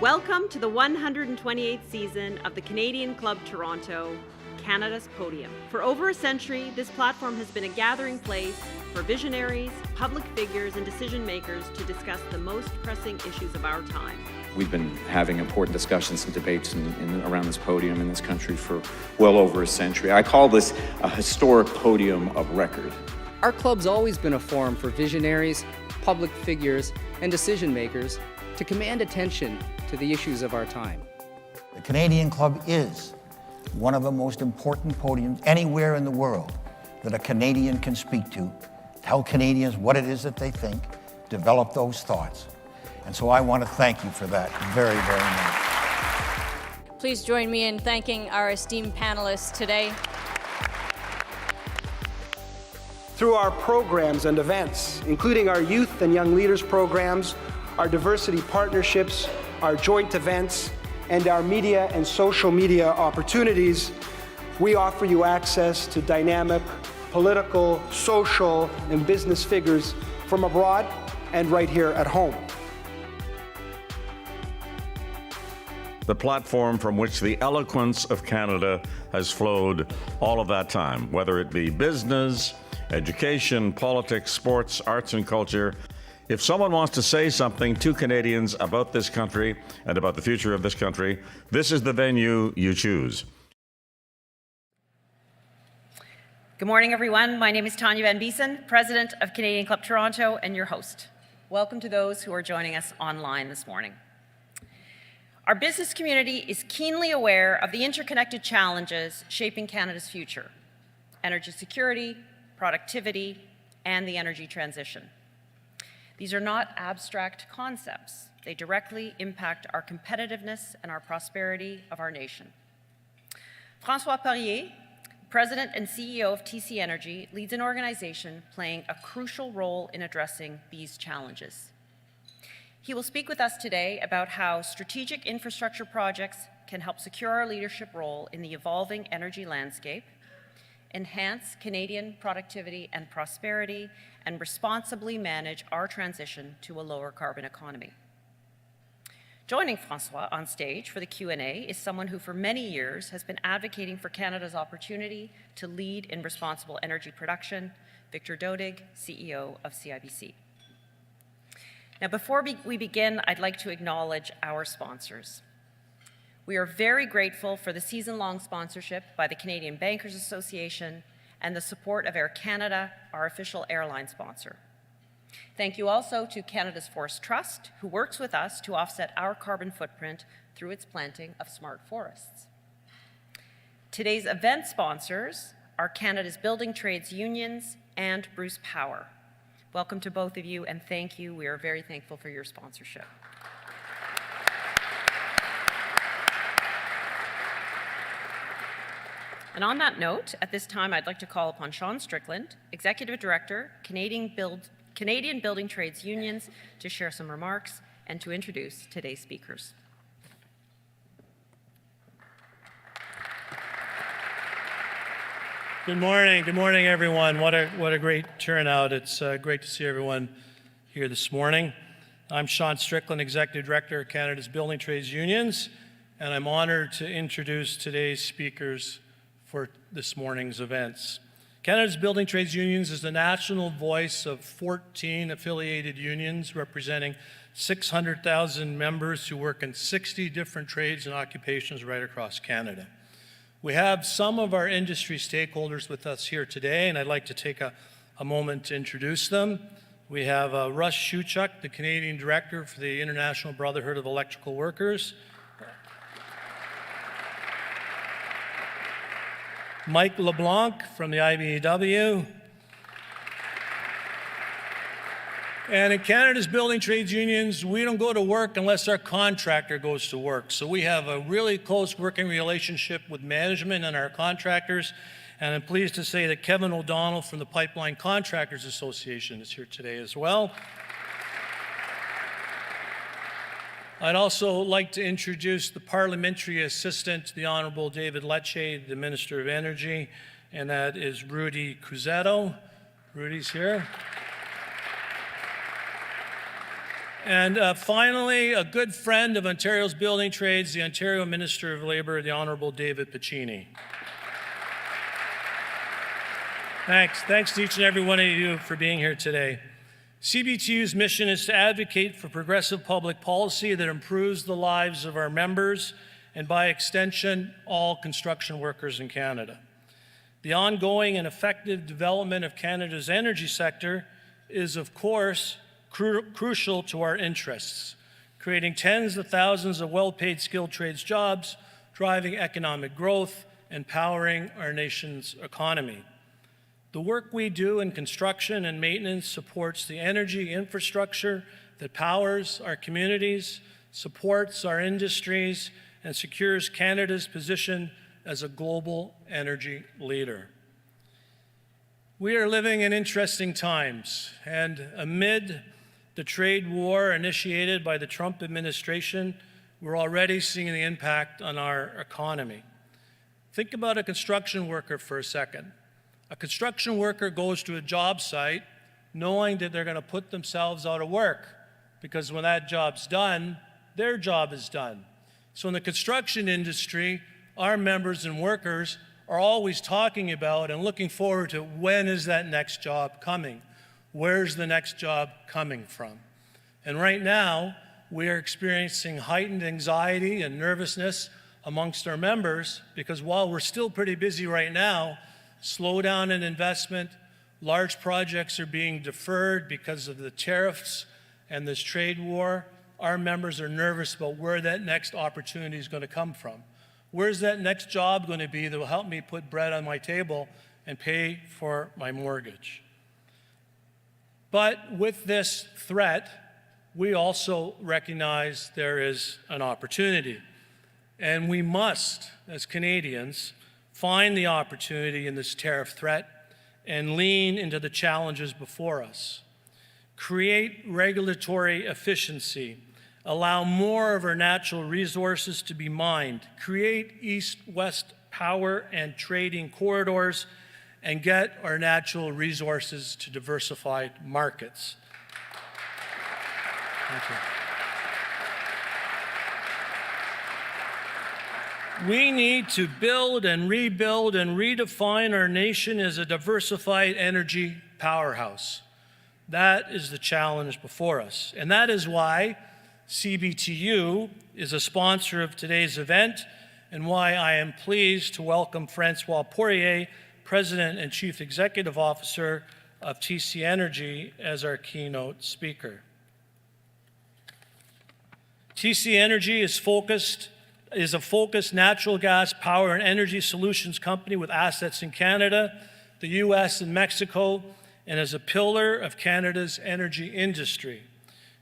Welcome to the 128th season of the Canadian Club Toronto, Canada's Podium. For over a century, this platform has been a gathering place for visionaries, public figures, and decision makers to discuss the most pressing issues of our time. We've been having important discussions and debates around this podium in this country for well over a century. I call this a historic podium of record. Our club's always been a forum for visionaries, public figures, and decision makers to command attention to the issues of our time. The Canadian Club is one of the most important podiums anywhere in the world that a Canadian can speak to, tell Canadians what it is that they think, develop those thoughts. And so I want to thank you for that very, very much. Please join me in thanking our esteemed panelists today. Through our programs and events, including our youth and young leaders programs, our diversity partnerships, our joint events, and our media and social media opportunities, we offer you access to dynamic political, social, and business figures from abroad and right here at home. The platform from which the eloquence of Canada has flowed all of that time, whether it be business, education, politics, sports, arts and culture. If someone wants to say something to Canadians about this country and about the future of this country, this is the venue you choose. Good morning, everyone. My name is Tanya Van Biesen, President of Canadian Club Toronto and your host. Welcome to those who are joining us online this morning. Our business community is keenly aware of the interconnected challenges shaping Canada's future: energy security, productivity, and the energy transition. These are not abstract concepts. They directly impact our competitiveness and our prosperity of our nation. François Poirier, President and CEO of TC Energy, leads an organization playing a crucial role in addressing these challenges. He will speak with us today about how strategic infrastructure projects can help secure our leadership role in the evolving energy landscape, enhance Canadian productivity and prosperity, and responsibly manage our transition to a lower carbon economy. Joining Francois on stage for the Q&A is someone who for many years has been advocating for Canada's opportunity to lead in responsible energy production, Victor Dodig, CEO of CIBC. Now, before we begin, I'd like to acknowledge our sponsors. We are very grateful for the season-long sponsorship by the Canadian Bankers Association and the support of Air Canada, our official airline sponsor. Thank you also to Canada's Forest Trust, who works with us to offset our carbon footprint through its planting of smart forests. Today's event sponsors are Canada's Building Trades Unions and Bruce Power. Welcome to both of you, and thank you. We are very thankful for your sponsorship. And on that note, at this time, I'd like to call upon Sean Strickland, Executive Director, Canadian Building Trades Unions, to share some remarks and to introduce today's speakers. Good morning, everyone. What a great turnout. It's great to see everyone here this morning. I'm Sean Strickland, Executive Director of Canada's Building Trades Unions, and I'm honored to introduce today's speakers for this morning's events. Canada's Building Trades Unions is the national voice of 14 affiliated unions representing 600,000 members who work in 60 different trades and occupations right across Canada. We have some of our industry stakeholders with us here today, and I'd like to take a moment to introduce them. We have Russ Shuchuk, the Canadian Director for the International Brotherhood of Electrical Workers. Mike LeBlanc from the IBEW. And in Canada's Building Trades Unions, we don't go to work unless our contractor goes to work. So we have a really close working relationship with management and our contractors. And I'm pleased to say that Kevin O'Donnell from the Pipeline Contractors Association is here today as well. I'd also like to introduce the Parliamentary Assistant, the Honourable David Lecce, the Minister of Energy, and that is Rudy Cusetto. Rudy's here. And finally, a good friend of Ontario's building trades, the Ontario Minister of Labour, the Honourable David Piccini. Thanks to each and every one of you for being here today. CBTU's mission is to advocate for progressive public policy that improves the lives of our members and, by extension, all construction workers in Canada. The ongoing and effective development of Canada's energy sector is, of course, crucial to our interests, creating tens of thousands of well-paid skilled trades jobs, driving economic growth, and powering our nation's economy. The work we do in construction and maintenance supports the energy infrastructure that powers our communities, supports our industries, and secures Canada's position as a global energy leader. We are living in interesting times, and amid the trade war initiated by the Trump administration, we're already seeing the impact on our economy. Think about a construction worker for a second. A construction worker goes to a job site knowing that they're going to put themselves out of work, because when that job's done, their job is done. So in the construction industry, our members and workers are always talking about and looking forward to, when is that next job coming? Where's the next job coming from? And right now, we are experiencing heightened anxiety and nervousness amongst our members, because while we're still pretty busy right now, slowdown in investment, large projects are being deferred because of the tariffs and this trade war. Our members are nervous about where that next opportunity is going to come from. Where's that next job going to be that will help me put bread on my table and pay for my mortgage? But with this threat, we also recognize there is an opportunity. And we must, as Canadians, find the opportunity in this tariff threat and lean into the challenges before us. Create regulatory efficiency, allow more of our natural resources to be mined, create east-west power and trading corridors, and get our natural resources to diversified markets. Thank you. We need to build and rebuild and redefine our nation as a diversified energy powerhouse. That is the challenge before us. And that is why CBTU is a sponsor of today's event, and why I am pleased to welcome François Poirier, President and Chief Executive Officer of TC Energy, as our keynote speaker. TC Energy is a focused natural gas power and energy solutions company with assets in Canada, the US, and Mexico, and is a pillar of Canada's energy industry,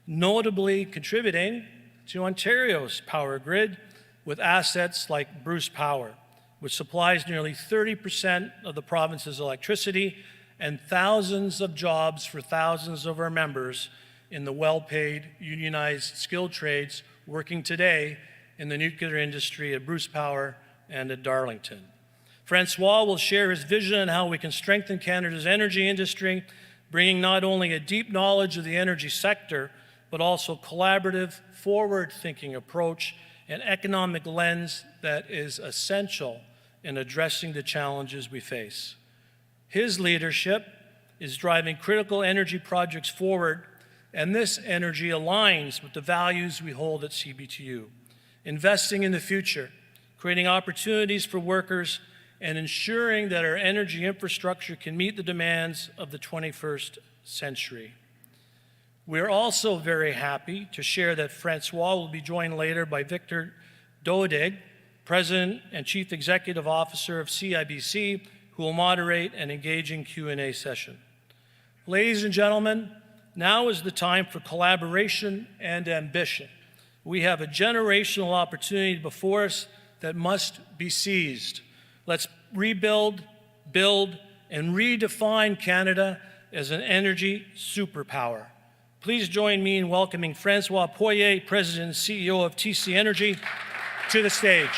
notably contributing to Ontario's power grid with assets like Bruce Power, which supplies nearly 30% of the province's electricity and thousands of jobs for thousands of our members in the well-paid, unionized skilled trades working today in the nuclear industry at Bruce Power and at Darlington. Francois will share his vision on how we can strengthen Canada's energy industry, bringing not only a deep knowledge of the energy sector, but also collaborative, forward-thinking approach and economic lens that is essential in addressing the challenges we face. His leadership is driving critical energy projects forward, and this energy aligns with the values we hold at CBTU. Investing in the future, creating opportunities for workers, and ensuring that our energy infrastructure can meet the demands of the 21st century. We're also very happy to share that Francois will be joined later by Victor Dodig, President and Chief Executive Officer of CIBC, who will moderate an engaging Q&A session. Ladies and gentlemen, now is the time for collaboration and ambition. We have a generational opportunity before us that must be seized. Let's rebuild, build, and redefine Canada as an energy superpower. Please join me in welcoming François Poirier, President and CEO of TC Energy, to the stage.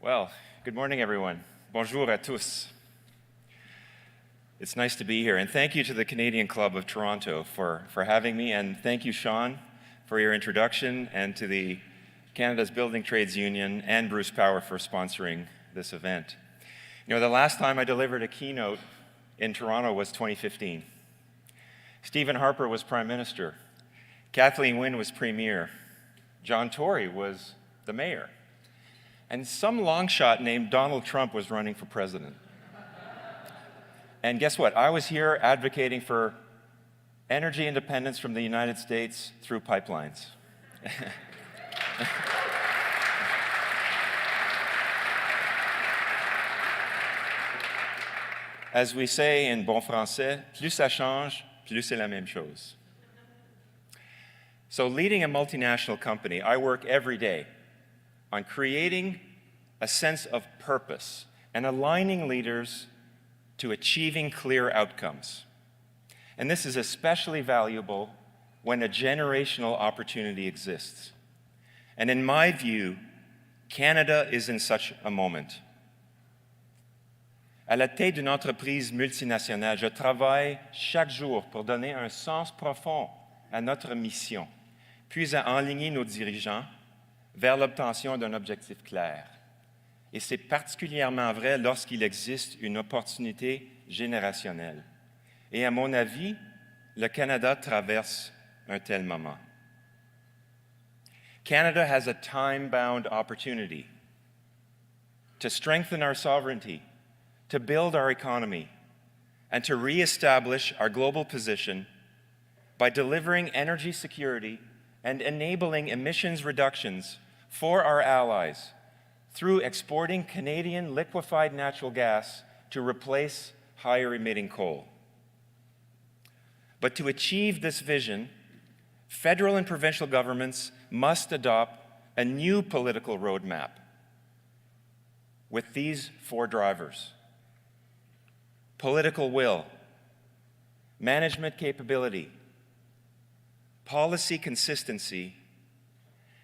Well, good morning, everyone. Bonjour à tous. It's nice to be here, and thank you to the Canadian Club of Toronto for having me, and thank you, Sean, for your introduction, and to the Canada's Building Trades Union and Bruce Power for sponsoring this event. You know, the last time I delivered a keynote in Toronto was 2015. Stephen Harper was Prime Minister. Kathleen Wynne was Premier. John Tory was the Mayor. And some long shot named Donald Trump was running for president. And guess what? I was here advocating for energy independence from the United States through pipelines. As we say in bon français, plus ça change, plus c'est la même chose. So leading a multinational company, I work every day on creating a sense of purpose and aligning leaders to achieving clear outcomes. And this is especially valuable when a generational opportunity exists. And in my view, Canada is in such a moment. À la tête d'une entreprise multinationale, je travaille chaque jour pour donner un sens profond à notre mission, puis à enligner nos dirigeants vers l'obtention d'un objectif clair. Et c'est particulièrement vrai lorsqu'il existe une opportunité générationnelle. Et à mon avis, le Canada traverse un tel moment. Canada has a time-bound opportunity to strengthen our sovereignty, to build our economy, and to reestablish our global position by delivering energy security and enabling emissions reductions for our allies through exporting Canadian liquefied natural gas to replace higher-emitting coal. But to achieve this vision, federal and provincial governments must adopt a new political roadmap with these 4 drivers: political will, management capability, policy consistency,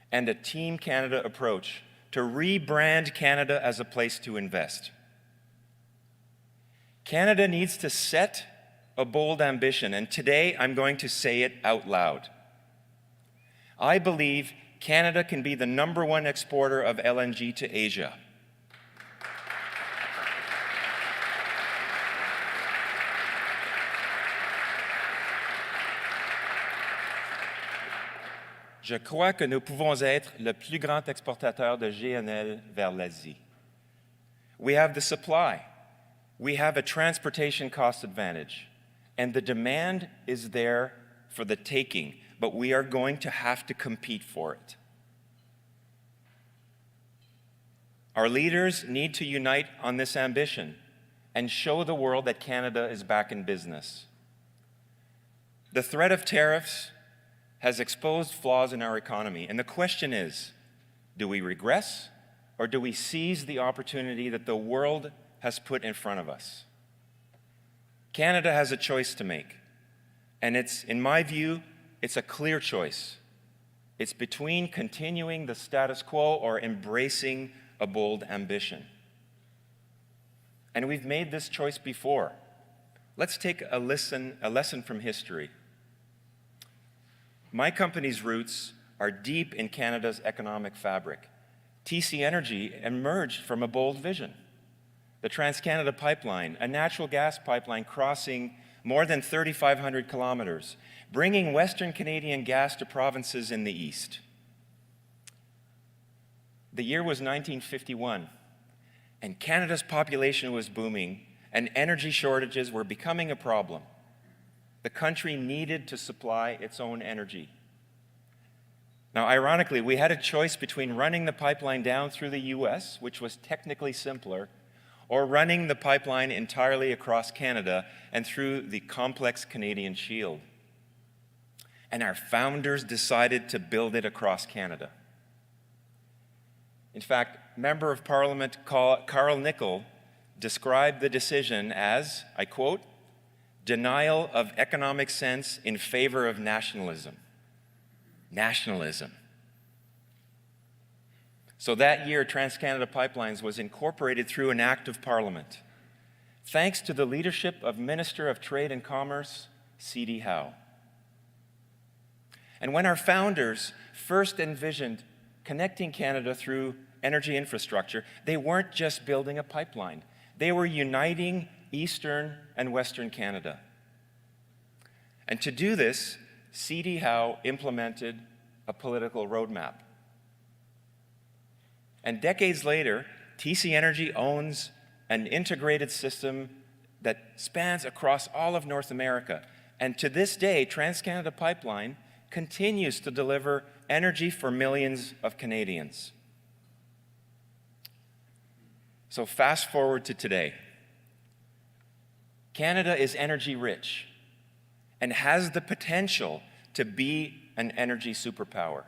and a Team Canada approach to rebrand Canada as a place to invest. Canada needs to set a bold ambition, and today I'm going to say it out loud. I believe Canada can be the #1 exporter of LNG to Asia. Je crois que nous pouvons être le plus grand exportateur de GNL vers l'Asie. We have the supply. We have a transportation cost advantage. And the demand is there for the taking, but we are going to have to compete for it. Our leaders need to unite on this ambition and show the world that Canada is back in business. The threat of tariffs has exposed flaws in our economy, and the question is, do we regress or do we seize the opportunity that the world has put in front of us? Canada has a choice to make, and in my view, it's a clear choice. It's between continuing the status quo or embracing a bold ambition. And we've made this choice before. Let's take a lesson from history. My company's roots are deep in Canada's economic fabric. TC Energy emerged from a bold vision. The Trans-Canada Pipeline, a natural gas pipeline crossing more than 3,500 kilometers, bringing Western Canadian gas to provinces in the east. The year was 1951, and Canada's population was booming, and energy shortages were becoming a problem. The country needed to supply its own energy. Now, ironically, we had a choice between running the pipeline down through the US, which was technically simpler, or running the pipeline entirely across Canada and through the complex Canadian Shield. And our founders decided to build it across Canada. In fact, Member of Parliament Carl Nickel described the decision as, I quote, "denial of economic sense in favor of nationalism." Nationalism. So that year, Trans-Canada Pipelines was incorporated through an act of Parliament, thanks to the leadership of Minister of Trade and Commerce, C.D. Howe. And when our founders first envisioned connecting Canada through energy infrastructure, they weren't just building a pipeline. They were uniting Eastern and Western Canada. And to do this, C.D. Howe implemented a political roadmap. And decades later, TC Energy owns an integrated system that spans across all of North America. And to this day, Trans-Canada Pipeline continues to deliver energy for millions of Canadians. So fast forward to today. Canada is energy rich and has the potential to be an energy superpower.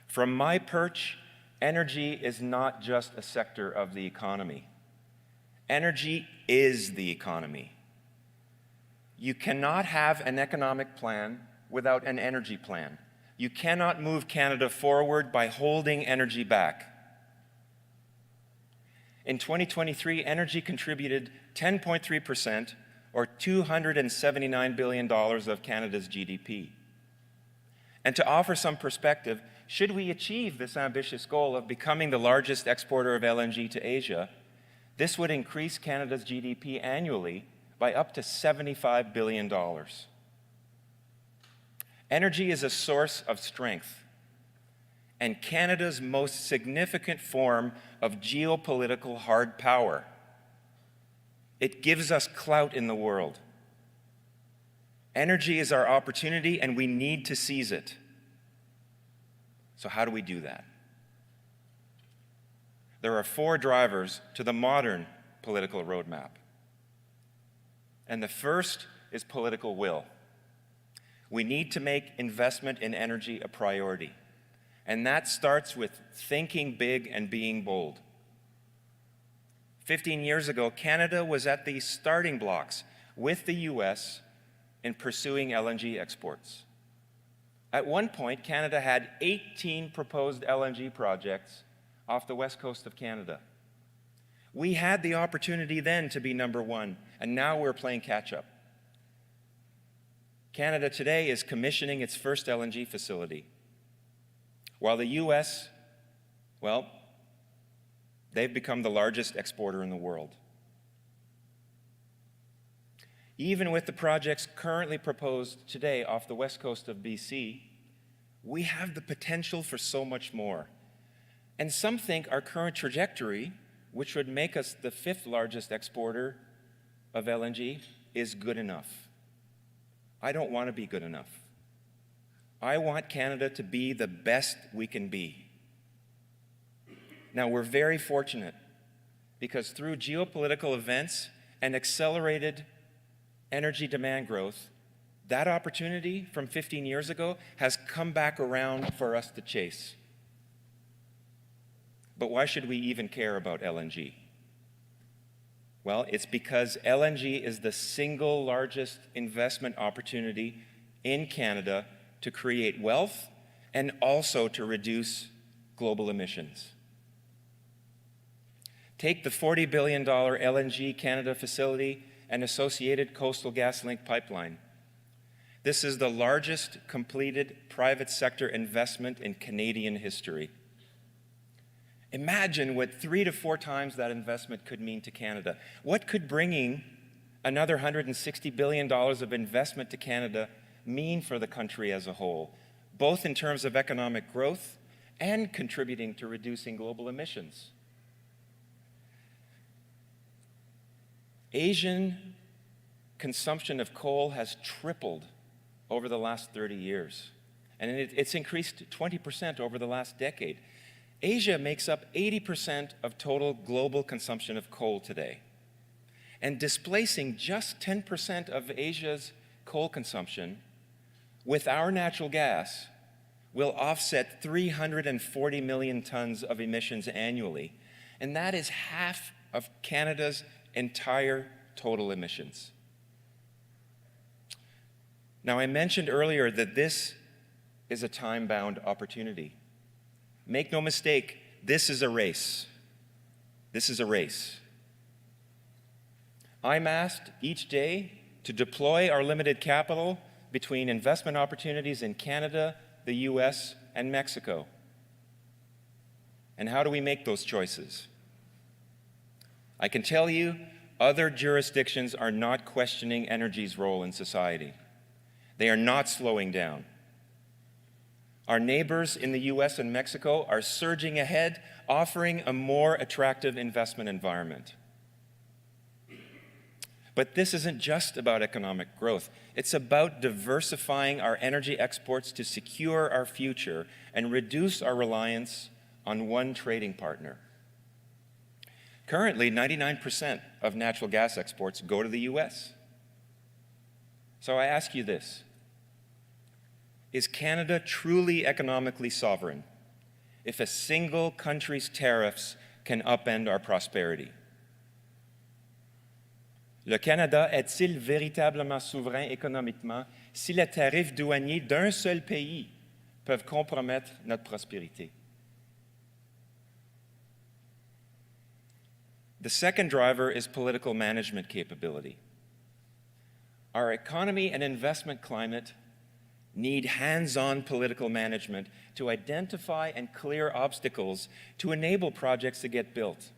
From my perch, energy is not just a sector of the economy. Energy is the economy. You cannot have an economic plan without an energy plan. You cannot move Canada forward by holding energy back. In 2023, energy contributed 10.3%, or $279 billion of Canada's GDP. And to offer some perspective, should we achieve this ambitious goal of becoming the largest exporter of LNG to Asia, this would increase Canada's GDP annually by up to $75 billion. Energy is a source of strength and Canada's most significant form of geopolitical hard power. It gives us clout in the world. Energy is our opportunity and we need to seize it. So how do we do that? There are 4 drivers to the modern political roadmap. And the first is political will. We need to make investment in energy a priority. And that starts with thinking big and being bold. 15 years ago, Canada was at the starting blocks with the US in pursuing LNG exports. At one point, Canada had 18 proposed LNG projects off the west coast of Canada. We had the opportunity then to be number 1, and now we're playing catch-up. Canada today is commissioning its first LNG facility, while the US, well, they've become the largest exporter in the world. Even with the projects currently proposed today off the west coast of BC, we have the potential for so much more. And some think our current trajectory, which would make us the 5th largest exporter of LNG, is good enough. I don't want to be good enough. I want Canada to be the best we can be. Now, we're very fortunate because through geopolitical events and accelerated energy demand growth, that opportunity from 15 years ago has come back around for us to chase. But why should we even care about LNG? Well, it's because LNG is the single largest investment opportunity in Canada to create wealth and also to reduce global emissions. Take the $40 billion LNG Canada facility and associated Coastal GasLink pipeline. This is the largest completed private sector investment in Canadian history. Imagine what 3 to 4 times that investment could mean to Canada. What could bringing another $160 billion of investment to Canada mean for the country as a whole, both in terms of economic growth and contributing to reducing global emissions? Asian consumption of coal has tripled over the last 30 years, and it's increased 20% over the last decade. Asia makes up 80% of total global consumption of coal today, and displacing just 10% of Asia's coal consumption with our natural gas will offset 340 million tons of emissions annually, and that is half of Canada's entire total emissions. Now, I mentioned earlier that this is a time-bound opportunity. make no mistake, this is a race. This is a race. I'm asked each day to deploy our limited capital between investment opportunities in Canada, the US, and Mexico. And how do we make those choices? I can tell you, other jurisdictions are not questioning energy's role in society. They are not slowing down. Our neighbors in the US and Mexico are surging ahead, offering a more attractive investment environment. But this isn't just about economic growth. It's about diversifying our energy exports to secure our future and reduce our reliance on one trading partner. Currently, 99% of natural gas exports go to the US. So I ask you this: is Canada truly economically sovereign if a single country's tariffs can upend our prosperity? Le Canada est-il véritablement souverain économiquement si les tarifs douaniers d'un seul pays peuvent compromettre notre prospérité? The second driver is political management capability. Our economy and investment climate need hands-on political management to identify and clear obstacles to enable projects to get built.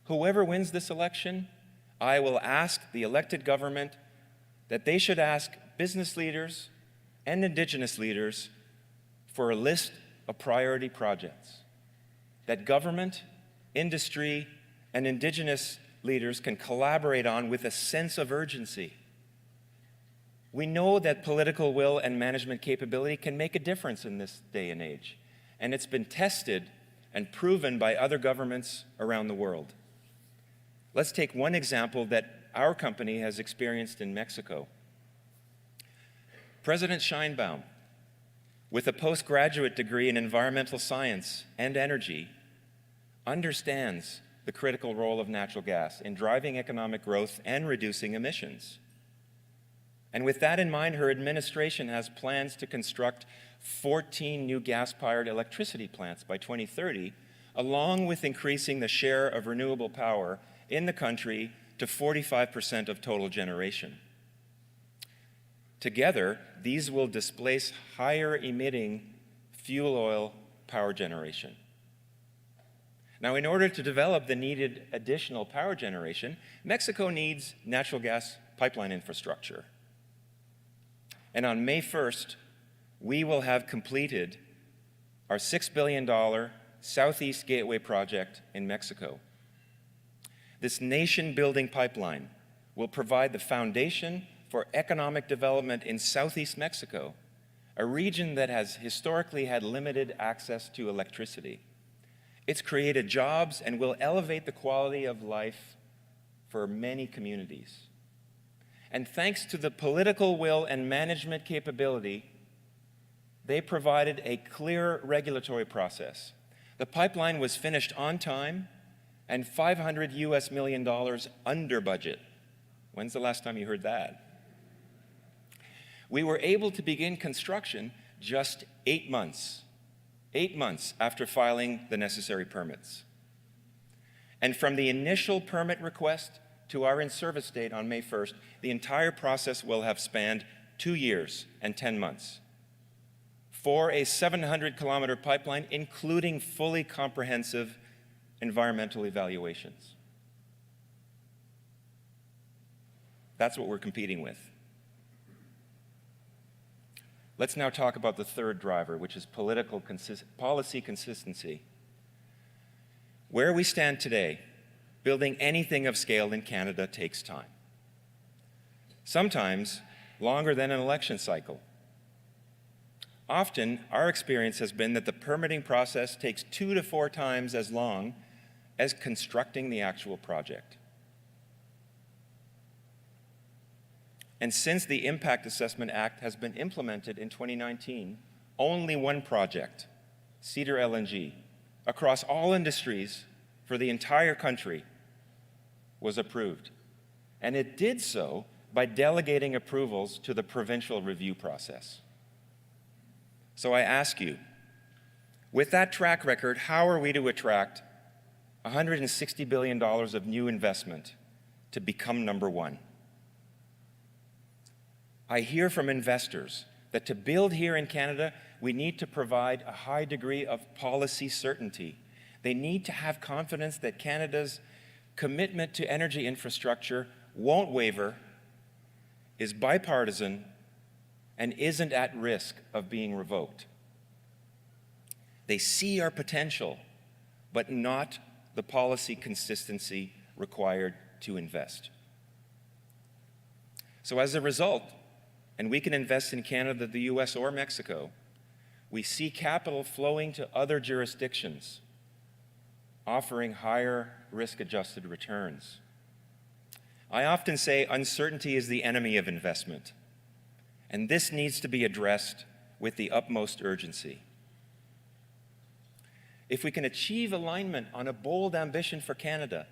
Whoever wins this election, I will ask the elected government that they should ask business leaders and Indigenous leaders for a list of priority projects that government, industry, and Indigenous leaders can collaborate on with a sense of urgency. We know that political will and management capability can make a difference in this day and age, and it's been tested and proven by other governments around the world. Let's take one example that our company has experienced in Mexico. President Sheinbaum, with a postgraduate degree in environmental science and energy, understands the critical role of natural gas in driving economic growth and reducing emissions. And with that in mind, her administration has plans to construct 14 new gas-powered electricity plants by 2030, along with increasing the share of renewable power in the country to 45% of total generation. Together, these will displace higher-emitting fuel oil power generation. Now, in order to develop the needed additional power generation, Mexico needs natural gas pipeline infrastructure. And on May 1st, we will have completed our $6 billion Southeast Gateway project in Mexico. This nation-building pipeline will provide the foundation for economic development in Southeast Mexico, a region that has historically had limited access to electricity. It's created jobs and will elevate the quality of life for many communities. And thanks to the political will and management capability, they provided a clear regulatory process. The pipeline was finished on time and $500 million under budget. When's the last time you heard that? We were able to begin construction just 8 months after filing the necessary permits. And from the initial permit request to our in-service date on May 1st, the entire process will have spanned 2 years and 10 months for a 700-kilometer pipeline, including fully comprehensive environmental evaluations. That's what we're competing with. Let's now talk about the third driver, which is policy consistency. Where we stand today, building anything of scale in Canada takes time. Sometimes longer than an election cycle. Often, our experience has been that the permitting process takes 2 to 4 times as long as constructing the actual project. And since the Impact Assessment Act has been implemented in 2019, only one project, Cedar LNG, across all industries for the entire country, was approved. And it did so by delegating approvals to the provincial review process. So I ask you, With that track record, how are we to attract $160 billion of new investment to become number one? I hear from investors that to build here in Canada, we need to provide a high degree of policy certainty. They need to have confidence that Canada's commitment to energy infrastructure won't waver, is bipartisan, and isn't at risk of being revoked. They see our potential, but not the policy consistency required to invest. So as a result, and we can invest in Canada, the US, or Mexico, we see capital flowing to other jurisdictions, offering higher risk-adjusted returns. I often say uncertainty is the enemy of investment, and this needs to be addressed with the utmost urgency. If we can achieve alignment on a bold ambition for Canada,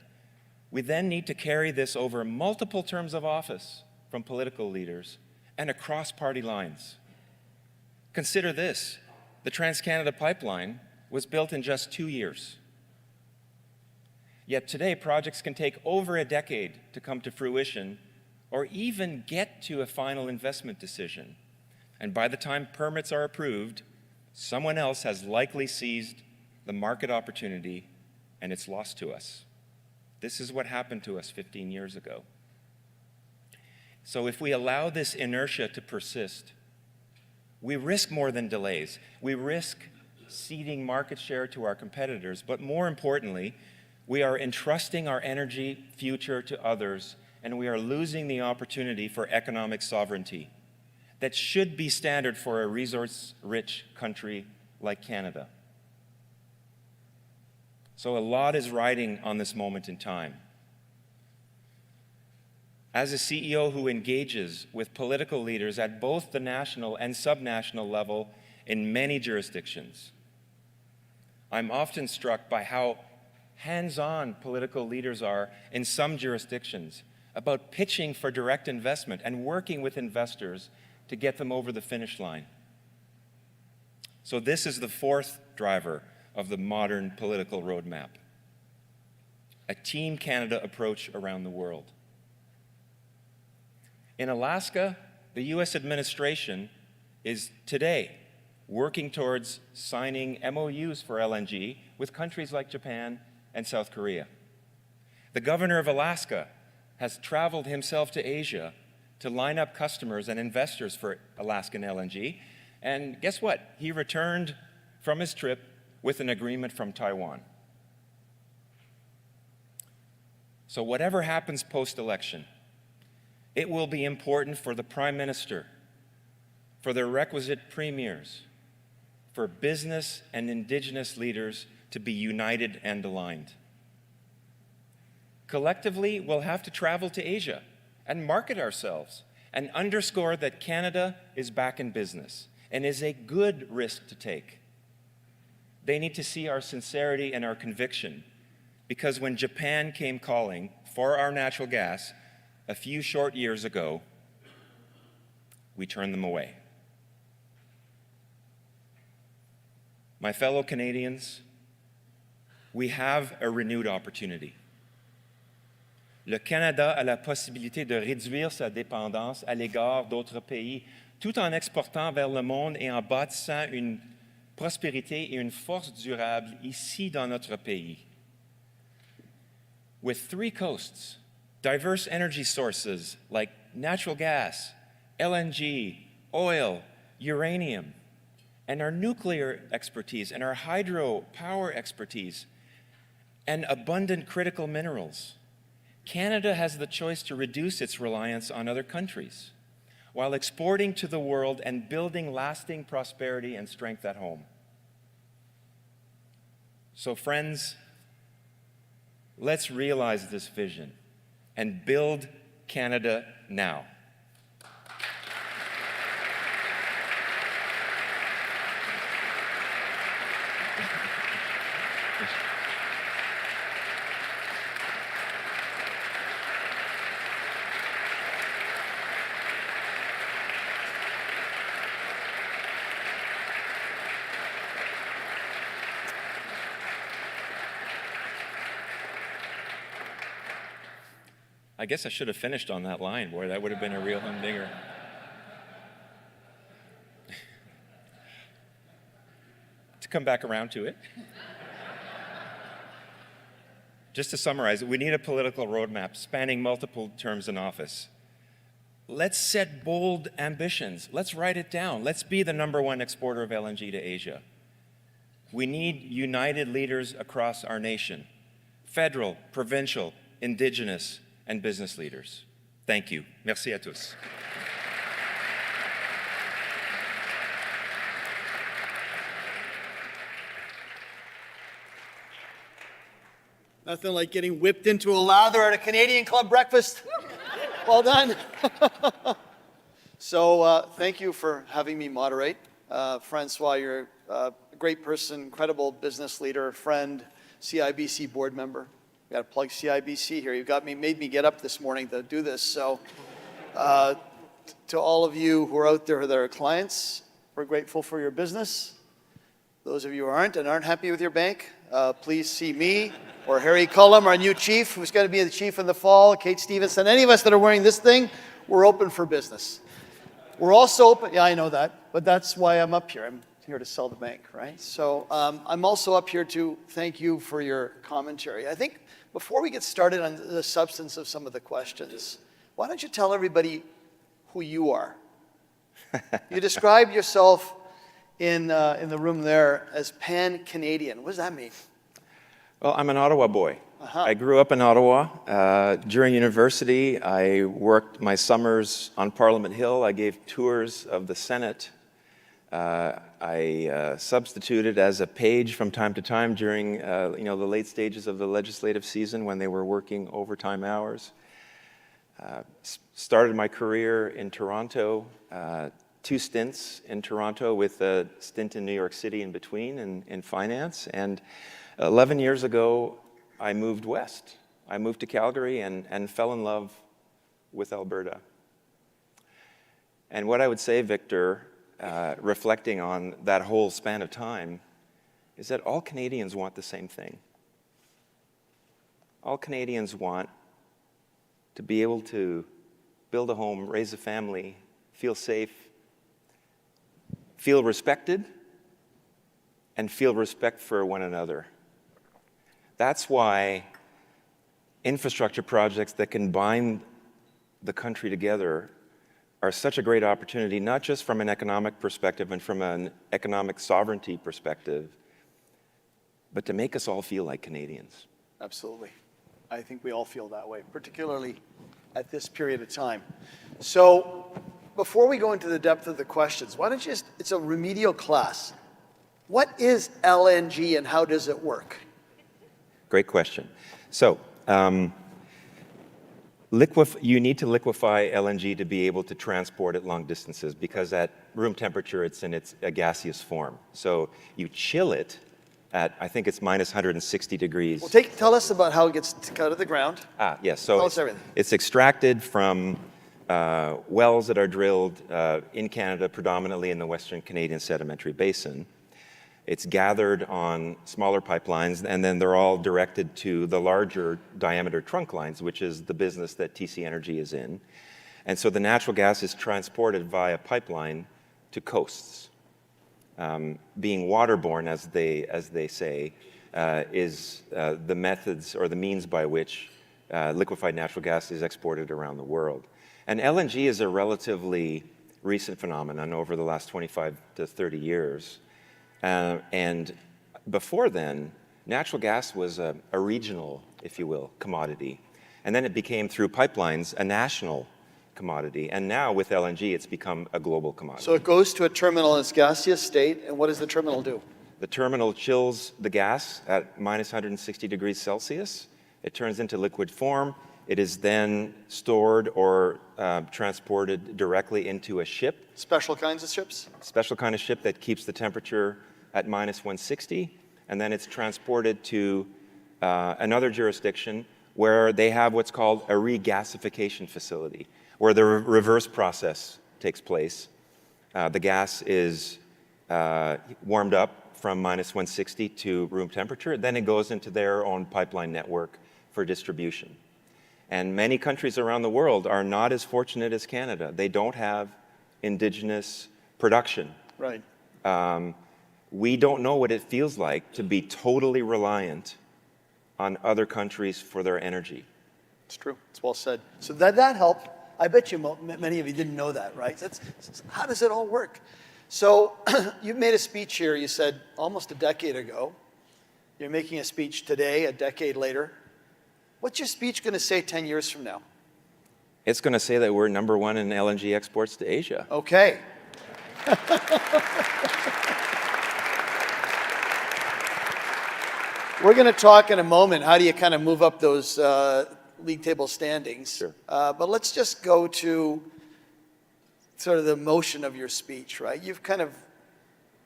we then need to carry this over multiple terms of office from political leaders and across party lines. Consider this: the Trans-Canada Pipeline was built in just 2 years. Yet today, projects can take over a decade to come to fruition or even get to a final investment decision. And by the time permits are approved, someone else has likely seized the market opportunity and it's lost to us. This is what happened to us 15 years ago. So if we allow this inertia to persist, we risk more than delays. We risk ceding market share to our competitors, but more importantly, we are entrusting our energy future to others, and we are losing the opportunity for economic sovereignty that should be standard for a resource-rich country like Canada. So a lot is riding on this moment in time. As a CEO who engages with political leaders at both the national and subnational level in many jurisdictions, I'm often struck by how hands-on political leaders are in some jurisdictions about pitching for direct investment and working with investors to get them over the finish line. So this is the fourth driver of the modern political roadmap: a Team Canada approach around the world. In Alaska, the US administration is today working towards signing MOUs for LNG with countries like Japan and South Korea. The governor of Alaska has traveled himself to Asia to line up customers and investors for Alaskan LNG, and guess what? He returned from his trip with an agreement from Taiwan. So whatever happens post-election, it will be important for the Prime Minister, for the requisite premiers, for business and Indigenous leaders to be united and aligned. Collectively, we'll have to travel to Asia and market ourselves and underscore that Canada is back in business and is a good risk to take. They need to see our sincerity and our conviction, because when Japan came calling for our natural gas a few short years ago, we turned them away. My fellow Canadians, we have a renewed opportunity. Le Canada a la possibilité de réduire sa dépendance à l'égard d'autres pays, tout en exportant vers le monde et en bâtissant une prospérité et une force durable ici dans notre pays. With 3 coasts, diverse energy sources like natural gas, LNG, oil, uranium, and our nuclear expertise and our hydropower expertise, and abundant critical minerals, Canada has the choice to reduce its reliance on other countries while exporting to the world and building lasting prosperity and strength at home. So friends, let's realize this vision and build Canada now. I guess I should have finished on that line, boy. That would have been a real humdinger. To come back around to it. Just to summarize, we need a political roadmap spanning multiple terms in office. Let's set bold ambitions. Let's write it down. Let's be the #1 exporter of LNG to Asia. We need united leaders across our nation, federal, provincial, Indigenous, and business leaders. Thank you. Merci à tous. Nothing like getting whipped into a lather at a Canadian Club breakfast. Well done. So thank you for having me moderate. Francois, you're a great person, incredible business leader, friend, CIBC board member. We got to plug CIBC here. You've made me get up this morning to do this. So to all of you who are out there that are clients, we're grateful for your business. Those of you who aren't happy with your bank, please see me or Harry Cullum, our new chief, who's going to be the chief in the fall, Kate Stevenson, any of us that are wearing this thing, we're open for business. We're also open, yeah, I know that, but that's why I'm up here. I'm here to sell the bank, right? So I'm also up here to thank you for your commentary. I think before we get started on the substance of some of the questions, why don't you tell everybody who you are? You describe yourself in the room there as pan-Canadian. What does that mean? Well, I'm an Ottawa boy. I grew up in Ottawa. During university, I worked my summers on Parliament Hill. I gave tours of the Senate. I substituted as a page from time to time during the late stages of the legislative season when they were working overtime hours. Started my career in Toronto, 2 stints in Toronto with a stint in New York City in between in finance. And 11 years ago, I moved west. I moved to Calgary and fell in love with Alberta. And what I would say, Victor, reflecting on that whole span of time, is that all Canadians want the same thing. All Canadians want to be able to build a home, raise a family, feel safe, feel respected, and feel respect for one another. That's why infrastructure projects that can bind the country together are such a great opportunity, not just from an economic perspective and from an economic sovereignty perspective, but to make us all feel like Canadians. Absolutely. I think we all feel that way, particularly at this period of time. So before we go into the depth of the questions, why don't you just, it's a remedial class. What is LNG and how does it work? Great question. So, you need to liquefy LNG to be able to transport it long distances because at room temperature it's in a gaseous form. So you chill it at, I think it's minus 160 degrees. Well, tell us about how it gets out of the ground. Yes. So tell us everything. It's extracted from wells that are drilled in Canada, predominantly in the Western Canadian Sedimentary Basin. It's gathered on smaller pipelines, and then they're all directed to the larger diameter trunk lines, which is the business that TC Energy is in. And so the natural gas is transported via pipeline to coasts. Being waterborne, as they say, is the methods or the means by which liquefied natural gas is exported around the world. And LNG is a relatively recent phenomenon over the last 25 to 30 years. And before then, natural gas was a regional, if you will, commodity. And then it became, through pipelines, a national commodity. And now, with LNG, it's become a global commodity. So it goes to a terminal in its gaseous state, and what does the terminal do? The terminal chills the gas at minus 160 degrees Celsius. It turns into liquid form. It is then stored or transported directly into a ship. Special kinds of ships? Special kind of ship that keeps the temperature at minus 160, and then it's transported to another jurisdiction where they have what's called a regasification facility, where the reverse process takes place. The gas is warmed up from minus 160 to room temperature, then it goes into their own pipeline network for distribution. And many countries around the world are not as fortunate as Canada. They don't have indigenous production. Right. We don't know what it feels like to be totally reliant on other countries for their energy. It's true. It's well said. So that helped. I bet you many of you didn't know that, right? How does it all work? So you made a speech here, you said, almost a decade ago. You're making a speech today, a decade later. What's your speech going to say 10 years from now? It's going to say that we're #1 in LNG exports to Asia. Okay. We're going to talk in a moment, how do you kind of move up those league table standings. Sure. But let's just go to sort of the motion of your speech, right? You've kind of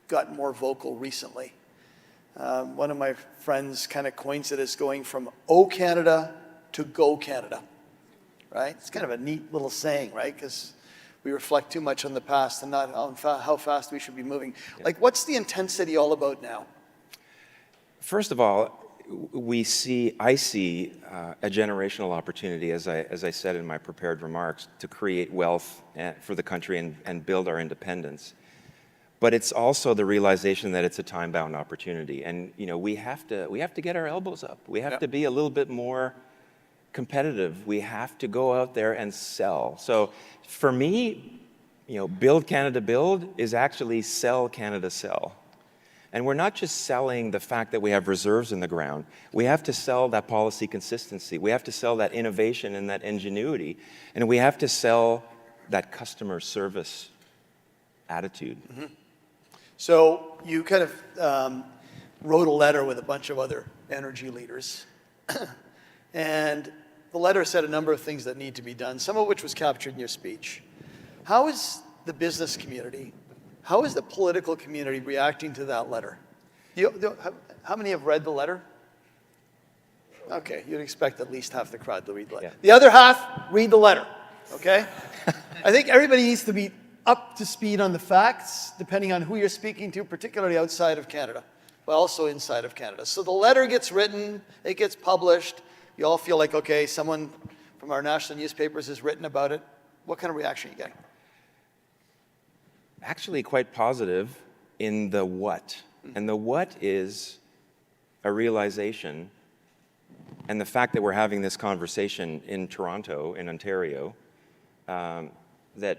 gotten more vocal recently. One of my friends kind of coins it as going from "Oh Canada" to "Go Canada," right? It's kind of a neat little saying, right? Because we reflect too much on the past and not on how fast we should be moving. Yeah. Like, what's the intensity all about now? First of all, I see a generational opportunity, as I said in my prepared remarks, to create wealth for the country and build our independence. But it's also the realization that it's a time-bound opportunity, and we have to get our elbows up. We have to be a little bit more competitive. We have to go out there and sell. So for me, Build Canada Build is actually Sell Canada Sell. And we're not just selling the fact that we have reserves in the ground. We have to sell that policy consistency. We have to sell that innovation and that ingenuity. And we have to sell that customer service attitude. Mm-hmm. So you kind of wrote a letter with a bunch of other energy leaders. And the letter said a number of things that need to be done, some of which was captured in your speech. How is the business community, how is the political community reacting to that letter? How many have read the letter? Okay, you'd expect at least half the crowd to read the letter. Yeah. The other half, read the letter, okay? I think everybody needs to be up to speed on the facts, depending on who you're speaking to, particularly outside of Canada, but also inside of Canada. So the letter gets written, it gets published. You all feel like, okay, someone from our national newspapers has written about it. What kind of reaction are you getting? Actually quite positive in the what. And the what is a realization, and the fact that we're having this conversation in Toronto, in Ontario, that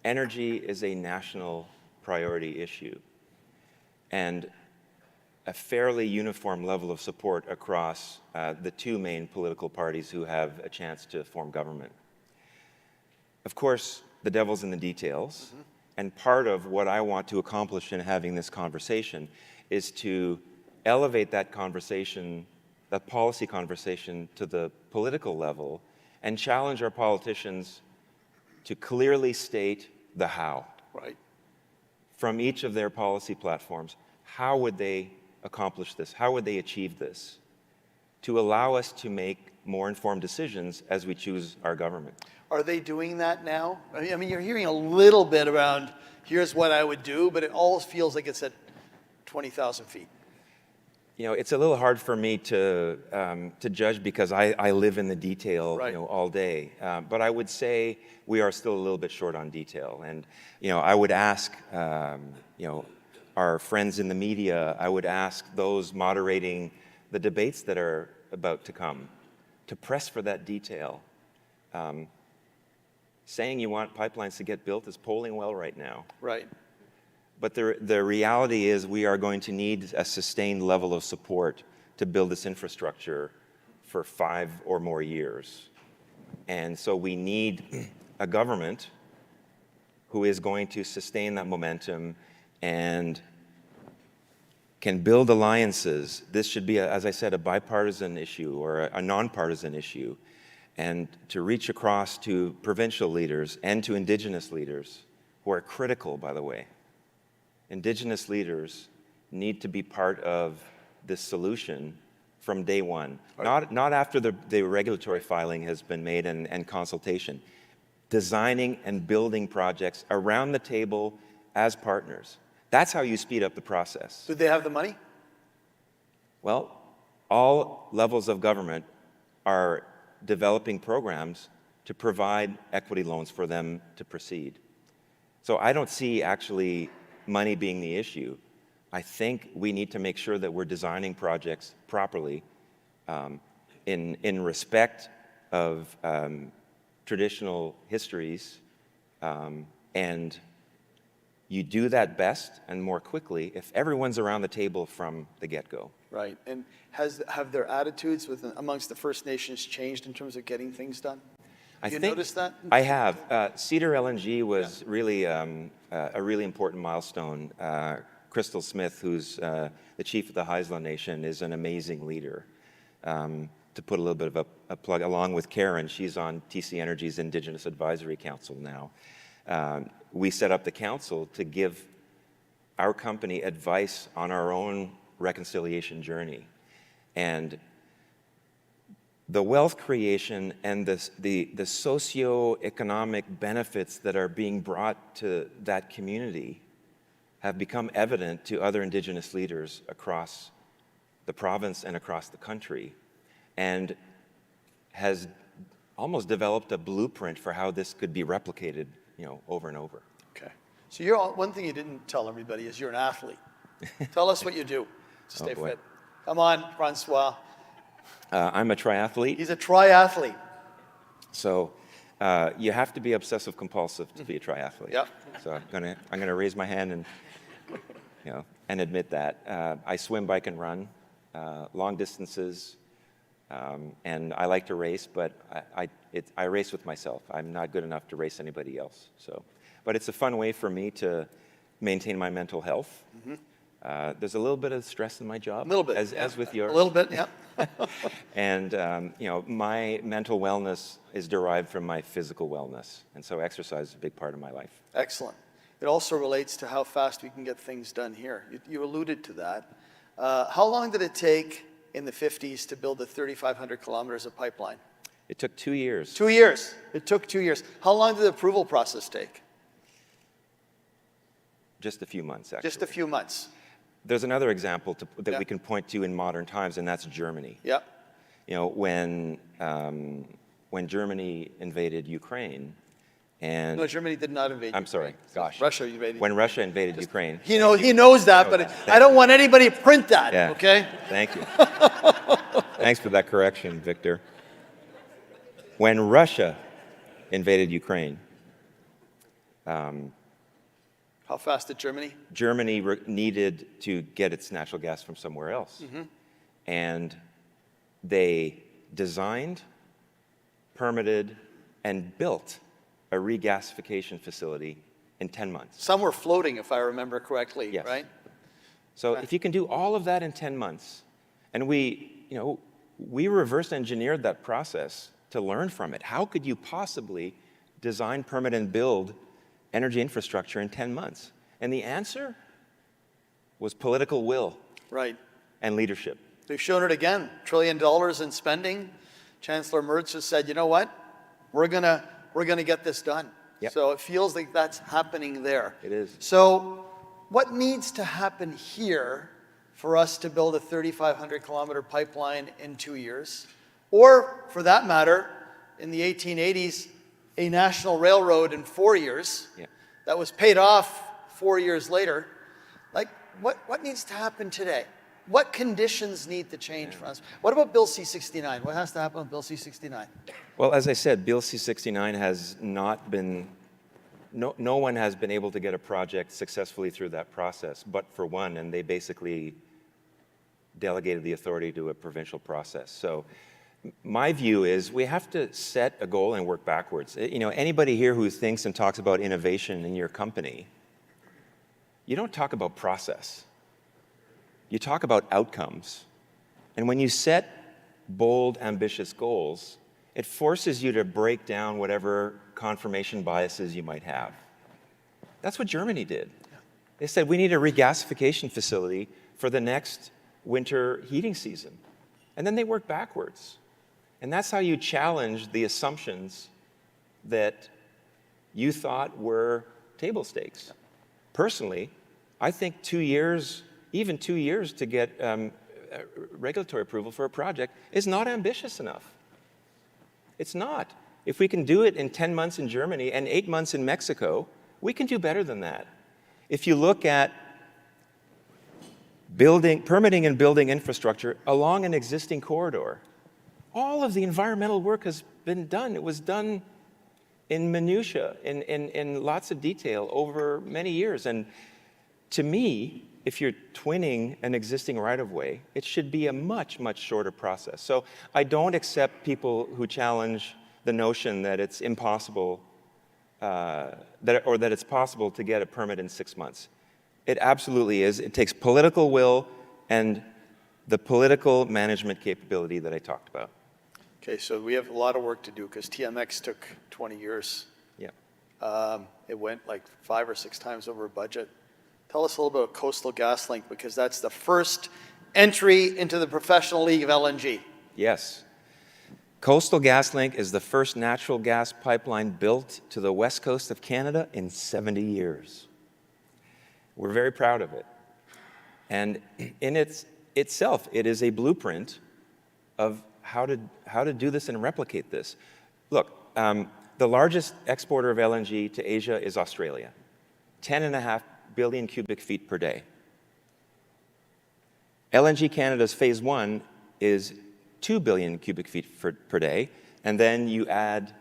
energy is a national priority issue, and a fairly uniform level of support across the two main political parties who have a chance to form government. Of course, the devil's in the details. Mm-hmm. And part of what I want to accomplish in having this conversation is to elevate that conversation, that policy conversation, to the political level and challenge our politicians to clearly state the how. Right. From each of their policy platforms. How would they accomplish this? How would they achieve this? To allow us to make more informed decisions as we choose our government. Are they doing that now? I mean, you're hearing a little bit around, here's what I would do, but it always feels like it's at 20,000 feet. It's a little hard for me to judge because I live in the detail, right, all day. But I would say we are still a little bit short on detail. And, I would ask, our friends in the media, I would ask those moderating the debates that are about to come to press for that detail. Saying you want pipelines to get built is polling well right now. Right. But the reality is we are going to need a sustained level of support to build this infrastructure for 5 or more years. And so we need a government who is going to sustain that momentum and can build alliances. This should be, as I said, a bipartisan issue or a nonpartisan issue. And to reach across to provincial leaders and to Indigenous leaders, who are critical, by the way. Indigenous leaders need to be part of this solution from day one, not after the regulatory filing has been made and consultation. Designing and building projects around the table as partners. That's how you speed up the process. Do they have the money? Well, all levels of government are developing programs to provide equity loans for them to proceed. So I don't see actually money being the issue. I think we need to make sure that we're designing projects properly in respect of traditional histories, and you do that best and more quickly if everyone's around the table from the get-go. Right. And have their attitudes amongst the First Nations changed in terms of getting things done? Have you noticed that? I have. Cedar LNG was really a really important milestone. Crystal Smith, who's the chief of the Haisla Nation, is an amazing leader. To put a little bit of a plug, along with Karen, she's on TC Energy's Indigenous Advisory Council now. We set up the council to give our company advice on our own reconciliation journey. And the wealth creation and the socio-economic benefits that are being brought to that community have become evident to other Indigenous leaders across the province and across the country, and has almost developed a blueprint for how this could be replicated, over and over. Okay. So one thing you didn't tell everybody is you're an athlete. Tell us what you do to stay fit. Come on, Francois. I'm a triathlete. He's a triathlete. So you have to be obsessive compulsive to be a triathlete. Yep. So I'm gonna raise my hand and and admit that. I swim, bike, and run long distances, and I like to race, but I race with myself. I'm not good enough to race anybody else. But it's a fun way for me to maintain my mental health. Mm-hmm. There's a little bit of stress in my job, a little bit, as with yours. A little bit, yeah. And my mental wellness is derived from my physical wellness, and so exercise is a big part of my life. Excellent. It also relates to how fast we can get things done here. You alluded to that. How long did it take in the 50s to build the 3,500 kilometers of pipeline? It took 2 years. 2 years. It took 2 years. How long did the approval process take? Just a few months, actually. Just a few months. There's another example that we can point to in modern times, and that's Germany. Yeah. When Germany invaded Ukraine, and no, Germany did not invade. I'm sorry, gosh. Russia invaded. When Russia invaded Ukraine. He knows that, but I don't want anybody to print that. Yeah. Okay. Thank you. Thanks for that correction, Victor. When Russia invaded Ukraine. How fast did Germany? Germany needed to get its natural gas from somewhere else. Mm-hmm. And they designed, permitted, and built a regasification facility in 10 months. Some were floating, if I remember correctly, yes. Right? So if you can do all of that in 10 months, and we reverse engineered that process to learn from it. How could you possibly design, permit, and build energy infrastructure in 10 months? And the answer was political will. Right. And leadership. They've shown it again. $1 trillion in spending. Chancellor Merz has said, you know what? We're gonna get this done. Yep. So it feels like that's happening there. It is. So what needs to happen here for us to build a 3,500 kilometer pipeline in 2 years? Or, for that matter, in the 1880s, a national railroad in 4 years that was paid off 4 years later. Like, what needs to happen today? What conditions need to change for us? What about Bill C-69? What has to happen with Bill C-69? Well, as I said, Bill C-69 has not been, no one has been able to get a project successfully through that process, but for one, and they basically delegated the authority to a provincial process. So my view is we have to set a goal and work backwards. Anybody here who thinks and talks about innovation in your company, you don't talk about process. You talk about outcomes. And when you set bold, ambitious goals, it forces you to break down whatever confirmation biases you might have. That's what Germany did. They said, we need a regasification facility for the next winter heating season. And then they worked backwards. And that's how you challenge the assumptions that you thought were table stakes. Personally, I think 2 years, even 2 years to get regulatory approval for a project is not ambitious enough. It's not. If we can do it in 10 months in Germany and 8 months in Mexico, we can do better than that. If you look at permitting and building infrastructure along an existing corridor, all of the environmental work has been done. It was done in minutia, in lots of detail over many years. And to me, if you're twinning an existing right-of-way, it should be a much, much shorter process. So I don't accept people who challenge the notion that it's impossible, that it's possible to get a permit in 6 months. It absolutely is. It takes political will and the political management capability that I talked about. Okay, so we have a lot of work to do because TMX took 20 years. Yeah. It went like 5 or 6 times over budget. Tell us a little bit about Coastal GasLink, because that's the first entry into the professional league of LNG. Yes. Coastal GasLink is the first natural gas pipeline built to the west coast of Canada in 70 years. We're very proud of it. And in itself, it is a blueprint of how to do this and replicate this. Look, the largest exporter of LNG to Asia is Australia, 10.5 billion cubic feet per day. LNG Canada's phase 1 is 2 billion cubic feet per day, and then you add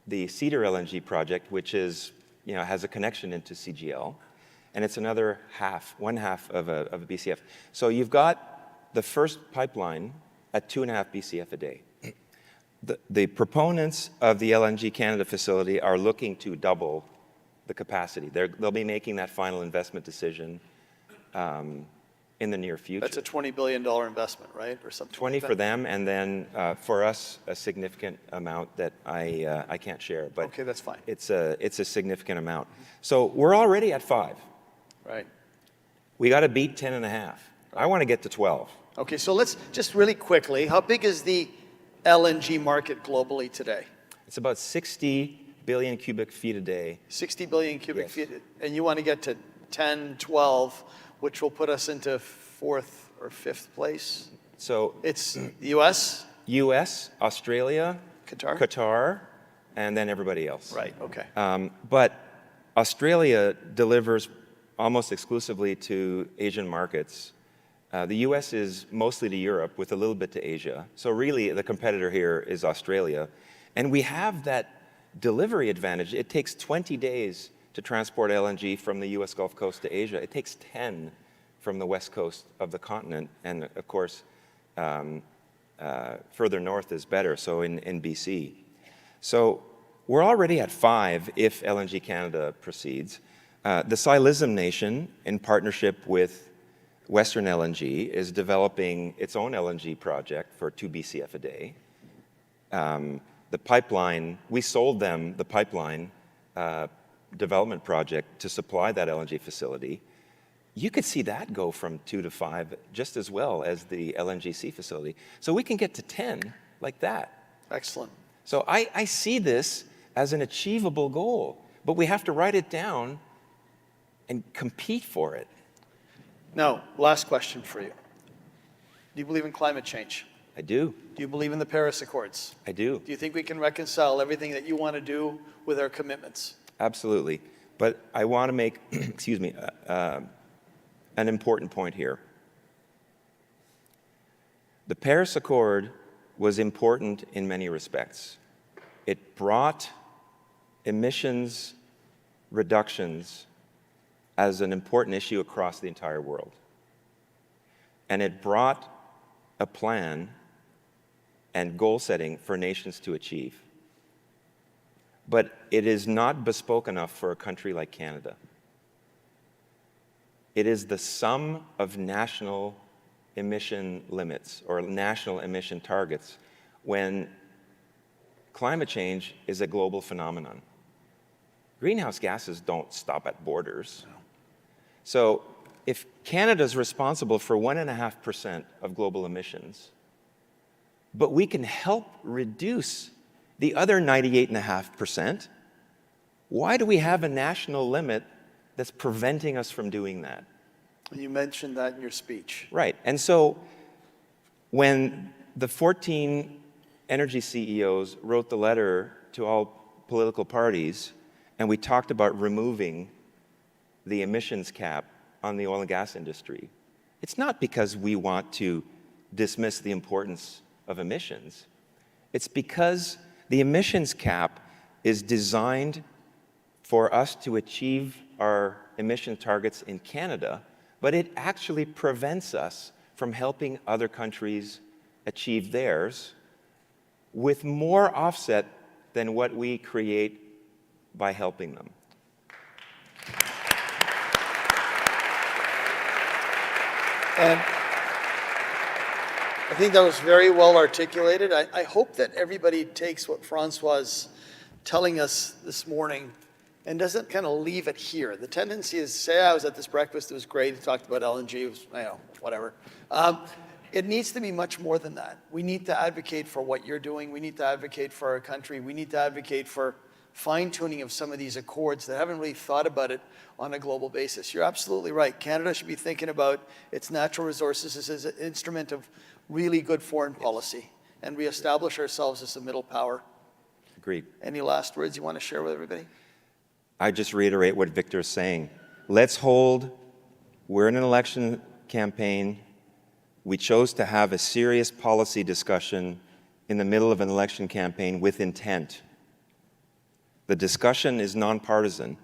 the Cedar LNG project, which is, has a connection into CGL, and it's another one half of a BCF. So you've got the first pipeline at 2.5 BCF a day. The proponents of the LNG Canada facility are looking to double the capacity. They'll be making that final investment decision in the near future. That's a $20 billion investment, right? Or something 20 like for them, and then for us, a significant amount that I can't share. But okay, that's fine. It's a significant amount. So we're already at 5. Right. We got to beat 10.5. I want to get to 12. Okay, so let's just really quickly, how big is the LNG market globally today? It's about 60 billion cubic feet a day. 60 billion cubic Yes. feet, and you want to get to 10, 12, which will put us into 4th or 5th place? So It's the U.S.? U.S., Australia, Qatar? and then everybody else. Right, okay. But Australia delivers almost exclusively to Asian markets. The U.S. is mostly to Europe with a little bit to Asia. So really the competitor here is Australia. And we have that delivery advantage. It takes 20 days to transport LNG from the U.S. Gulf Coast to Asia. It takes 10 from the west coast of the continent. And of course, further north is better, so in BC. So we're already at 5 if LNG Canada proceeds. The Silism Nation, in partnership with Western LNG, is developing its own LNG project for 2 BCF a day. The pipeline, we sold them the pipeline development project to supply that LNG facility. You could see that go from 2 to 5 just as well as the LNGC facility. So we can get to 10 like that. Excellent. So I see this as an achievable goal, but we have to write it down and compete for it. Now, last question for you. Do you believe in climate change? I do. Do you believe in the Paris Accords? I do. Do you think we can reconcile everything that you want to do with our commitments? Absolutely. But I want to make, excuse me, an important point here. The Paris Accord was important in many respects. It brought emissions reductions as an important issue across the entire world. And it brought a plan and goal setting for nations to achieve. But it is not bespoke enough for a country like Canada. It is the sum of national emission limits or national emission targets when climate change is a global phenomenon. Greenhouse gases don't stop at borders. So if Canada is responsible for 1.5% of global emissions, but we can help reduce the other 98.5%, why do we have a national limit that's preventing us from doing that? You mentioned that in your speech. Right. And so when the 14 energy CEOs wrote the letter to all political parties, and we talked about removing the emissions cap on the oil and gas industry. It's not because we want to dismiss the importance of emissions. It's because the emissions cap is designed for us to achieve our emission targets in Canada, but it actually prevents us from helping other countries achieve theirs with more offset than what we create by helping them. And I think that was very well articulated. I hope that everybody takes what Francois is telling us this morning and doesn't kind of leave it here. The tendency is to say, I was at this breakfast, it was great, he talked about LNG, it was, whatever. It needs to be much more than that. We need to advocate for what you're doing. We need to advocate for our country. We need to advocate for fine-tuning of some of these accords that haven't really thought about it on a global basis. You're absolutely right. Canada should be thinking about its natural resources as an instrument of really good foreign policy and reestablish ourselves as a middle power. Agreed. Any last words you want to share with everybody? I just reiterate what Victor is saying. We're in an election campaign. We chose to have a serious policy discussion in the middle of an election campaign with intent. The discussion is nonpartisan,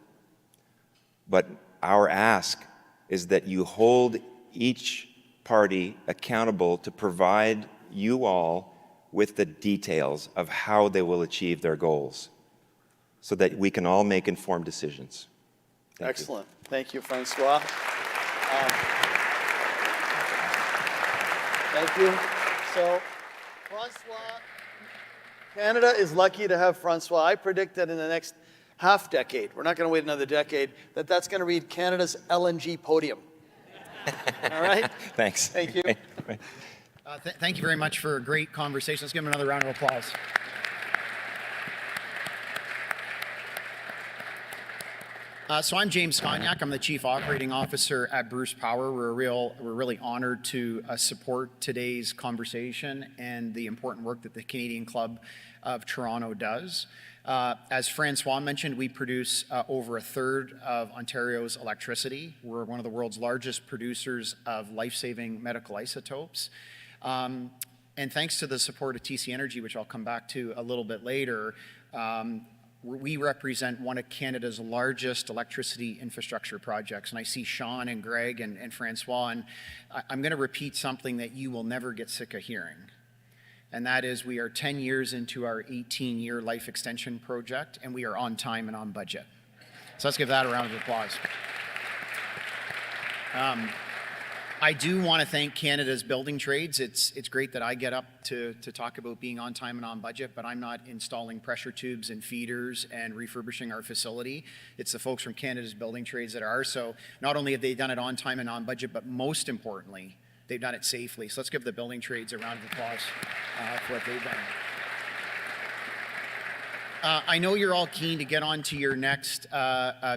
but our ask is that you hold each party accountable to provide you all with the details of how they will achieve their goals so that we can all make informed decisions. Excellent. Thank you, Francois. Thank you. So, Francois, Canada is lucky to have Francois. I predict that in the next half decade, we're not going to wait another decade, that's going to read Canada's LNG podium. All right? Thanks. Thank you. Thank you very much for a great conversation. Let's give him another round of applause. So I'm James Cognac. I'm the Chief Operating Officer at Bruce Power. We're really honored to support today's conversation and the important work that the Canadian Club of Toronto does. As Francois mentioned, we produce over a third of Ontario's electricity. We're one of the world's largest producers of life-saving medical isotopes. And thanks to the support of TC Energy, which I'll come back to a little bit later, we represent one of Canada's largest electricity infrastructure projects. And I see Sean and Greg and Francois, and I'm going to repeat something that you will never get sick of hearing. And that is we are 10 years into our 18-year life extension project, and we are on time and on budget. So let's give that a round of applause. I do want to thank Canada's building trades. It's great that I get up to talk about being on time and on budget, but I'm not installing pressure tubes and feeders and refurbishing our facility. It's the folks from Canada's building trades that are. So not only have they done it on time and on budget, but most importantly, they've done it safely. So let's give the building trades a round of applause for what they've done. I know you're all keen to get on to your next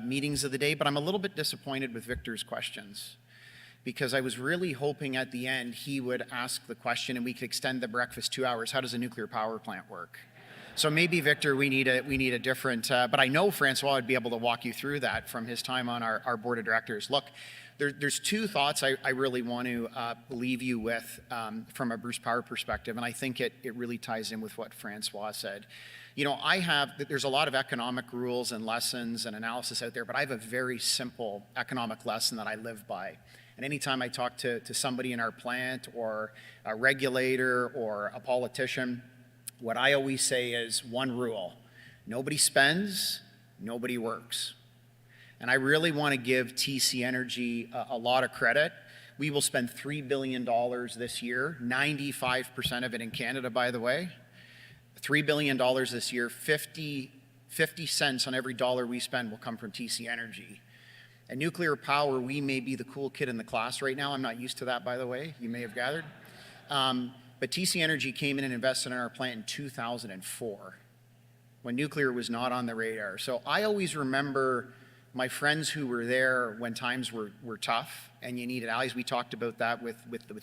meetings of the day, but I'm a little bit disappointed with Victor's questions, because I was really hoping at the end he would ask the question and we could extend the breakfast 2 hours. How does a nuclear power plant work? So maybe, Victor, we need a different, but I know Francois would be able to walk you through that from his time on our board of directors. Look, there's two thoughts I really want to leave you with from a Bruce Power perspective, and I think it really ties in with what Francois said. You know, there's a lot of economic rules and lessons and analysis out there, but I have a very simple economic lesson that I live by. And anytime I talk to somebody in our plant or a regulator or a politician, what I always say is one rule: nobody spends, nobody works. And I really want to give TC Energy a lot of credit. We will spend $3 billion this year, 95% of it in Canada, by the way. $3 billion this year, 50 cents on every dollar we spend will come from TC Energy. At nuclear power, we may be the cool kid in the class right now. I'm not used to that, by the way. You may have gathered. But TC Energy came in and invested in our plant in 2004, when nuclear was not on the radar. So I always remember my friends who were there when times were tough and you needed allies. We talked about that with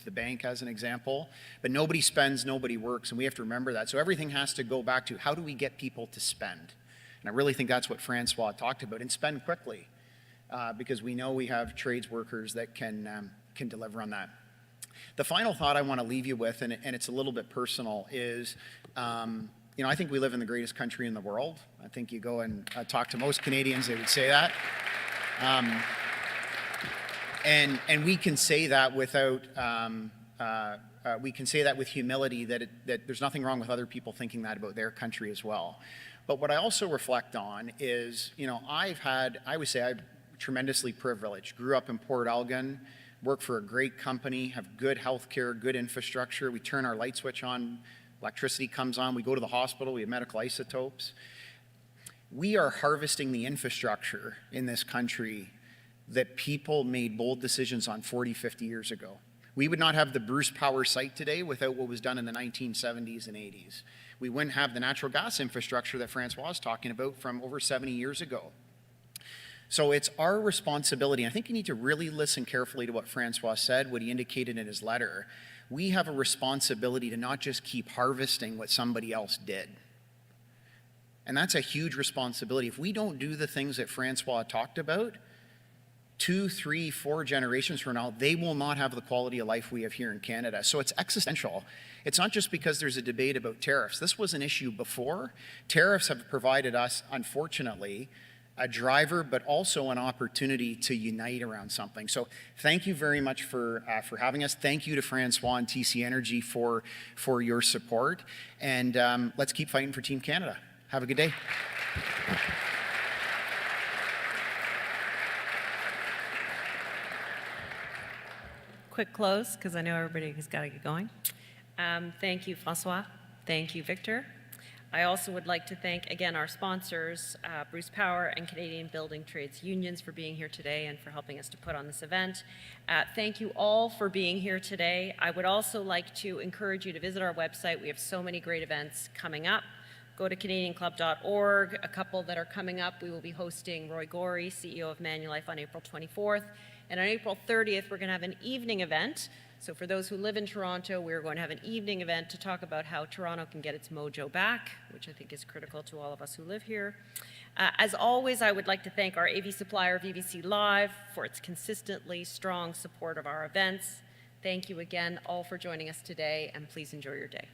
the bank as an example. But nobody spends, nobody works, and we have to remember that. So everything has to go back to how do we get people to spend? And I really think that's what Francois talked about, and spend quickly, because we know we have trades workers that can deliver on that. The final thought I want to leave you with, and it's a little bit personal, is I think we live in the greatest country in the world. I think you go and talk to most Canadians, they would say that. And we can say that without, we can say that with humility, that there's nothing wrong with other people thinking that about their country as well. But what I also reflect on is, I would say I'm tremendously privileged. Grew up in Port Elgin, worked for a great company, have good health care, good infrastructure. We turn our light switch on, electricity comes on, we go to the hospital, we have medical isotopes. We are harvesting the infrastructure in this country that people made bold decisions on 40, 50 years ago. We would not have the Bruce Power site today without what was done in the 1970s and 80s. We wouldn't have the natural gas infrastructure that Francois was talking about from over 70 years ago. So it's our responsibility, and I think you need to really listen carefully to what Francois said, what he indicated in his letter. We have a responsibility to not just keep harvesting what somebody else did. And that's a huge responsibility. If we don't do the things that Francois talked about, 2, 3, 4 generations from now, they will not have the quality of life we have here in Canada. So it's existential. It's not just because there's a debate about tariffs. This was an issue before. Tariffs have provided us, unfortunately, a driver, but also an opportunity to unite around something. So thank you very much for having us. Thank you to Francois and TC Energy for your support. And let's keep fighting for Team Canada. Have a good day. Quick close, because I know everybody has got to get going. Thank you, Francois. Thank you, Victor. I also would like to thank, again, our sponsors, Bruce Power and Canadian Building Trades Unions, for being here today and for helping us to put on this event. Thank you all for being here today. I would also like to encourage you to visit our website. We have so many great events coming up. Go to canadianclub.org. A couple that are coming up, we will be hosting Roy Gorey, CEO of Manulife, on April 24th. And on April 30th, we're going to have an evening event. So for those who live in Toronto, we're going to have an evening event to talk about how Toronto can get its mojo back, which I think is critical to all of us who live here. As always, I would like to thank our AV supplier, VBC Live, for its consistently strong support of our events. Thank you again all for joining us today, and please enjoy your day.